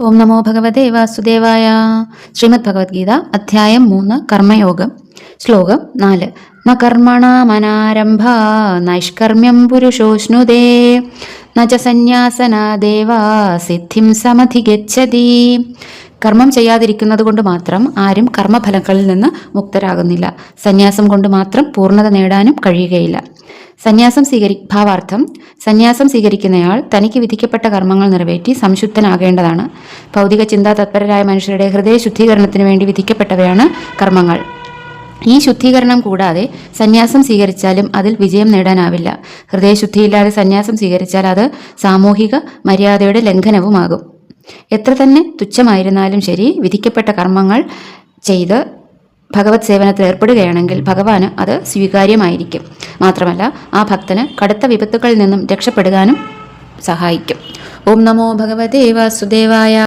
ഓം നമോ ഭഗവതേ വാസുദേവായ. ശ്രീമദ് ഭഗവത്ഗീത അധ്യായം 3 കർമ്മയോഗം. ശ്ലോകം 4. ന കർമ്മണാമനാരംഭ നൈഷ്കർമ്മ്യം പുരുഷോഷ്ണുതേ ന ച സന്യാസനാദേവ സിദ്ധിം സമധിഗച്ഛതി. കർമ്മം ചെയ്യാതിരിക്കുന്നത് കൊണ്ട് മാത്രം ആരും കർമ്മഫലങ്ങളിൽ നിന്ന് മുക്തരാകുന്നില്ല. സന്യാസം കൊണ്ട് മാത്രം പൂർണ്ണത നേടാനും കഴിയുകയില്ല. ഭാവാർത്ഥം: സന്യാസം സ്വീകരിക്കുന്നയാൾ തനിക്ക് വിധിക്കപ്പെട്ട കർമ്മങ്ങൾ നിറവേറ്റി സംശുദ്ധനാകേണ്ടതാണ്. ഭൗതിക ചിന്താ തത്പരരായ മനുഷ്യരുടെ ഹൃദയ ശുദ്ധീകരണത്തിന് വേണ്ടി വിധിക്കപ്പെട്ടവയാണ് കർമ്മങ്ങൾ. ഈ ശുദ്ധീകരണം കൂടാതെ സന്യാസം സ്വീകരിച്ചാലും അതിൽ വിജയം നേടാനാവില്ല. ഹൃദയശുദ്ധിയില്ലാതെ സന്യാസം സ്വീകരിച്ചാൽ അത് സാമൂഹിക മര്യാദയുടെ ലംഘനവുമാകും. എത്ര തന്നെ തുച്ഛമായിരുന്നാലും ശരി, വിധിക്കപ്പെട്ട കർമ്മങ്ങൾ ചെയ്ത് ഭഗവത് സേവനത്തിൽ ഏർപ്പെടുകയാണെങ്കിൽ ഭഗവാന് അത് സ്വീകാര്യമായിരിക്കും. മാത്രമല്ല, ആ ഭക്തന് കടുത്ത വിപത്തുകളിൽ നിന്നും രക്ഷപ്പെടുവാനും സഹായിക്കും. ഓം നമോ ഭഗവതേ വാസുദേവായ.